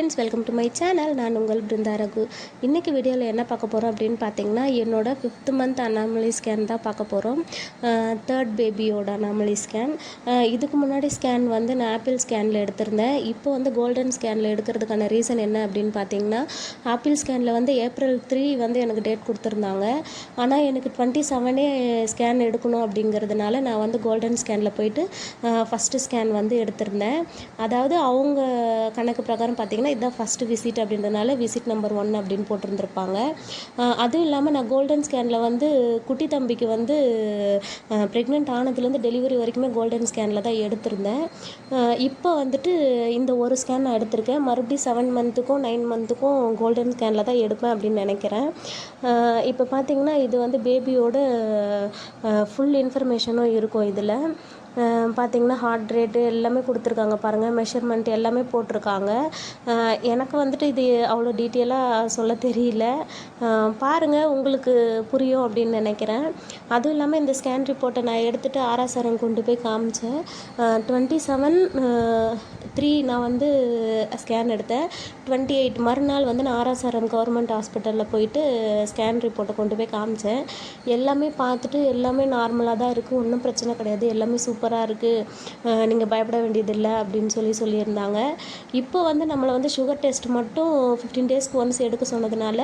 Friends, welcome to my channel. நான் உங்கள் பிருந்தா ரகு. இன்றைக்கி வீடியோவில் என்ன பார்க்க போகிறோம் அப்படின்னு பார்த்தீங்கன்னா, என்னோடய 5th மந்த் அனாமலி ஸ்கேன் தான் பார்க்க போகிறோம். 3rd பேபியோட அனாமலி ஸ்கேன். இதுக்கு முன்னாடி ஸ்கேன் வந்து நான் ஆப்பிள் ஸ்கேனில் எடுத்திருந்தேன். இப்போ வந்து கோல்டன் ஸ்கேனில் எடுக்கிறதுக்கான ரீசன் என்ன அப்படின்னு பார்த்தீங்கன்னா, ஆப்பிள் ஸ்கேனில் வந்து April 3 வந்து எனக்கு டேட் கொடுத்துருந்தாங்க. ஆனால் எனக்கு 27 ஸ்கேன் எடுக்கணும் அப்படிங்கிறதுனால நான் வந்து கோல்டன் ஸ்கேனில் போயிட்டு ஃபஸ்ட்டு ஸ்கேன் வந்து எடுத்திருந்தேன். அதாவது அவங்க கணக்கு பிரகாரம் பார்த்திங்கன்னா இதுதான் ஃபஸ்ட்டு விசிட் அப்படின்றதுனால விசிட் நம்பர் 1 அப்படின்னு போட்டிருந்துருப்பாங்க. அதுவும் இல்லாமல் நான் கோல்டன் ஸ்கேனில் வந்து குட்டி தம்பிக்கு வந்து ப்ரெக்னென்ட் ஆனதுலேருந்து டெலிவரி வரைக்குமே கோல்டன் ஸ்கேனில் தான் எடுத்திருந்தேன். இப்போ வந்துட்டு இந்த ஒரு ஸ்கேன் நான் எடுத்திருக்கேன். மறுபடியும் 7 மந்த்துக்கும் 9 மந்த்துக்கும் கோல்டன் ஸ்கேனில் தான் எடுப்பேன் அப்படின்னு நினைக்கிறேன். இப்போ பார்த்திங்கன்னா இது வந்து பேபியோட ஃபுல் இன்ஃபர்மேஷனும் இருக்கும். இதில் பார்த்திங்கன்னா ஹார்ட் ரேட்டு எல்லாமே கொடுத்துருக்காங்க பாருங்கள், மெஷர்மெண்ட் எல்லாமே போட்டிருக்காங்க. எனக்கு வந்துட்டு இது அவ்வளோ டீட்டெயிலாக சொல்ல தெரியல. பாருங்கள், உங்களுக்கு புரியும் அப்படின்னு நினைக்கிறேன். அதுவும் இல்லாமல் இந்த ஸ்கேன் ரிப்போர்ட்டை நான் எடுத்துகிட்டு ஆர்எஸ்ஆர்எம் கொண்டு போய் காமிச்சேன். 27/3 நான் வந்து ஸ்கேன் எடுத்தேன். 28 மறுநாள் வந்து நான் ஆர்எஸ்ஆர்எம் கவர்மெண்ட் ஹாஸ்பிட்டலில் போயிட்டு ஸ்கேன் ரிப்போர்ட்டை கொண்டு போய் காமிச்சேன். எல்லாமே பார்த்துட்டு எல்லாமே நார்மலாக தான் இருக்குது, ஒன்றும் பிரச்சனை கிடையாது, எல்லாமே சூப்பராக இருக்குது, நீங்கள் பயப்பட வேண்டியதில்லை அப்படின்னு சொல்லியிருந்தாங்க. இப்போ வந்து நம்மளை வந்து சுகர் டெஸ்ட் மட்டும் 15 டேஸ்க்கு ஒன்ஸ் எடுக்க சொன்னதுனால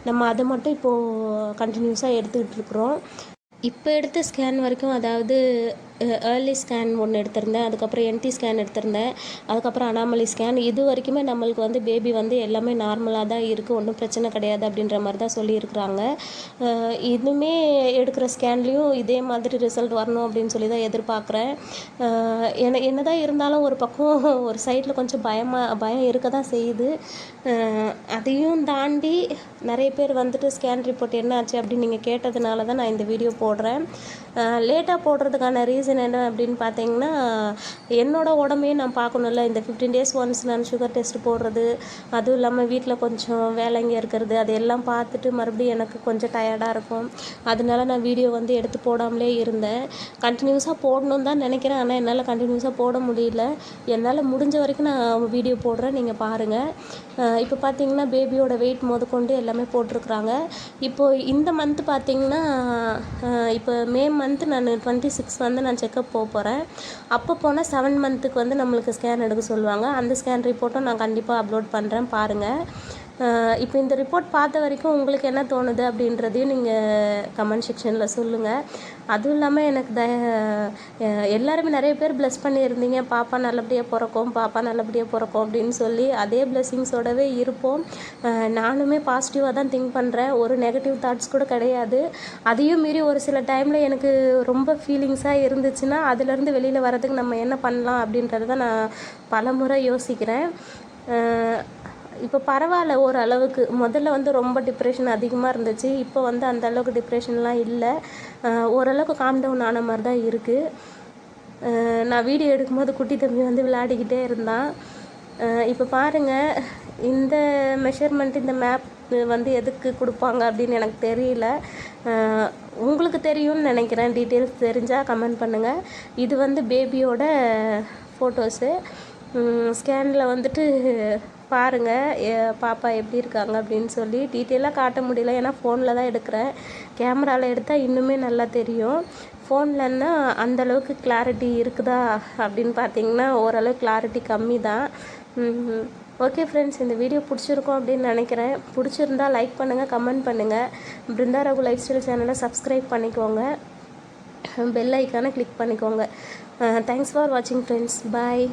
நம்ம அதை மட்டும் இப்போது கண்டினியூஸாக எடுத்துக்கிட்டு இருக்கிறோம். இப்போ எடுத்த ஸ்கேன் வரைக்கும், அதாவது ஏர்லி ஸ்கேன் ஒன்று எடுத்திருந்தேன், அதுக்கப்புறம் என்டி ஸ்கேன் எடுத்திருந்தேன், அதுக்கப்புறம் அனாமலி ஸ்கேன். இது வரைக்குமே நம்மளுக்கு வந்து பேபி வந்து எல்லாமே நார்மலாக தான் இருக்குது, ஒன்றும் பிரச்சனை கிடையாது அப்படின்ற மாதிரி தான் சொல்லியிருக்கிறாங்க. இன்னுமே எடுக்கிற ஸ்கேன்லேயும் இதே மாதிரி ரிசல்ட் வரணும் அப்படின்னு சொல்லி தான் எதிர்பார்க்குறேன். என்ன தான் இருந்தாலும் ஒரு பக்கம் ஒரு சைடில் கொஞ்சம் பயம் இருக்க தான் செய்யுது. அதையும் தாண்டி நிறைய பேர் வந்துட்டு ஸ்கேன் ரிப்போர்ட் என்ன ஆச்சு அப்படின்னு நீங்கள் கேட்டதுனால தான் நான் இந்த வீடியோ போடுறேன். லேட்டாக போடுறதுக்கான ரீசன் என்ன அப்படின்னு பார்த்தீங்கன்னா, என்னோடய உடம்பையும் நான் பார்க்கணும்ல. இந்த 15 டேஸ் ஒன்ஸ் நான் சுகர் டெஸ்ட் போடுறது, அதுவும் இல்லாமல் வீட்டில் கொஞ்சம் வேலைங்க இருக்கிறது, அதையெல்லாம் பார்த்துட்டு மறுபடியும் எனக்கு கொஞ்சம் டயர்டாக இருக்கும். அதனால நான் வீடியோ வந்து எடுத்து போடாமலே இருந்தேன். கண்டினியூஸாக போடணுன்னு தான் நினைக்கிறேன், ஆனால் என்னால் கண்டினியூஸாக போட முடியல. என்னால் முடிஞ்ச வரைக்கும் நான் வீடியோ போடுறேன், நீங்கள் பாருங்கள். இப்போ பார்த்தீங்கன்னா பேபியோட வெயிட் முதற்கொண்டு எல்லாமே போட்டிருக்குறாங்க. இப்போது இந்த மந்த்து பார்த்திங்கன்னா, இப்போ மே மந்த்து நான் 26 வந்து நான் செக்கப் போகிறேன். அப்போ போனால் 7 மந்த்துக்கு வந்து நம்மளுக்கு ஸ்கேன் எடுக்க சொல்லுவாங்க. அந்த ஸ்கேன் ரிப்போர்ட்டும் நான் கண்டிப்பாக அப்லோட் பண்ணுறேன், பாருங்கள். இப்போ இந்த ரிப்போர்ட் பார்த்த வரைக்கும் உங்களுக்கு என்ன தோணுது அப்படின்றதையும் நீங்கள் கமெண்ட் செக்ஷனில் சொல்லுங்கள். அதுவும் இல்லாமல் எனக்கு எல்லாருமே நிறைய பேர் ப்ளஸ் பண்ணியிருந்தீங்க, பாப்பா நல்லபடியாக பிறக்கும் அப்படின்னு சொல்லி. அதே பிளெஸ்ஸிங்ஸோடவே இருப்போம். நானுமே பாசிட்டிவாக தான் திங்க் பண்ணுறேன், ஒரு நெகட்டிவ் தாட்ஸ் கூட கிடையாது. அதையும் மீறி ஒரு சில டைமில் எனக்கு ரொம்ப ஃபீலிங்ஸாக இருந்துச்சுன்னா அதிலேருந்து வெளியில் வரதுக்கு நம்ம என்ன பண்ணலாம் அப்படின்றத தான் நான் பலமுறை யோசிக்கிறேன். இப்போ பரவாயில்ல ஓரளவுக்கு. முதல்ல வந்து ரொம்ப டிப்ரெஷன் அதிகமாக இருந்துச்சு, இப்போ வந்து அந்த அளவுக்கு டிப்ரெஷன்லாம் இல்லை. ஓரளவுக்கு காம் டவுன் ஆன மாதிரி தான் இருக்குது. நான் வீடியோ எடுக்கும்போது குட்டி தம்பி வந்து விளையாடிக்கிட்டே இருந்தான். இப்போ பாருங்கள், இந்த மெஷர்மெண்ட், இந்த மேப் வந்து எதுக்கு கொடுப்பாங்க அப்படின்னு எனக்கு தெரியல. உங்களுக்கு தெரியும்னு நினைக்கிறேன். டீட்டெயில்ஸ் தெரிஞ்சால் கமெண்ட் பண்ணுங்கள். இது வந்து பேபியோட ஃபோட்டோஸு. ஸ்கேனில் வந்துட்டு பாருங்கள் பாப்பா எப்படி இருக்காங்க அப்படின்னு சொல்லி. டீட்டெயிலாக காட்ட முடியல, ஏன்னா ஃபோனில் தான் எடுக்கிறேன். கேமராவில் எடுத்தால் இன்னுமே நல்லா தெரியும். ஃபோன்லன்னா அந்தளவுக்கு கிளாரிட்டி இருக்குதா அப்படின்னு பார்த்தீங்கன்னா ஓரளவு கிளாரிட்டி கம்மி தான். ஓகே ஃப்ரெண்ட்ஸ், இந்த வீடியோ பிடிச்சிருக்கோம் அப்படின்னு நினைக்கிறேன். பிடிச்சிருந்தா லைக் பண்ணுங்கள், கமெண்ட் பண்ணுங்கள். பிருந்தா ரகு லைஃப் ஸ்டைல் சேனலை சப்ஸ்கிரைப் பண்ணிக்கோங்க, பெல் ஐக்கானை கிளிக் பண்ணிக்கோங்க. தேங்க்ஸ் ஃபார் வாட்சிங் ஃப்ரெண்ட்ஸ். பாய்.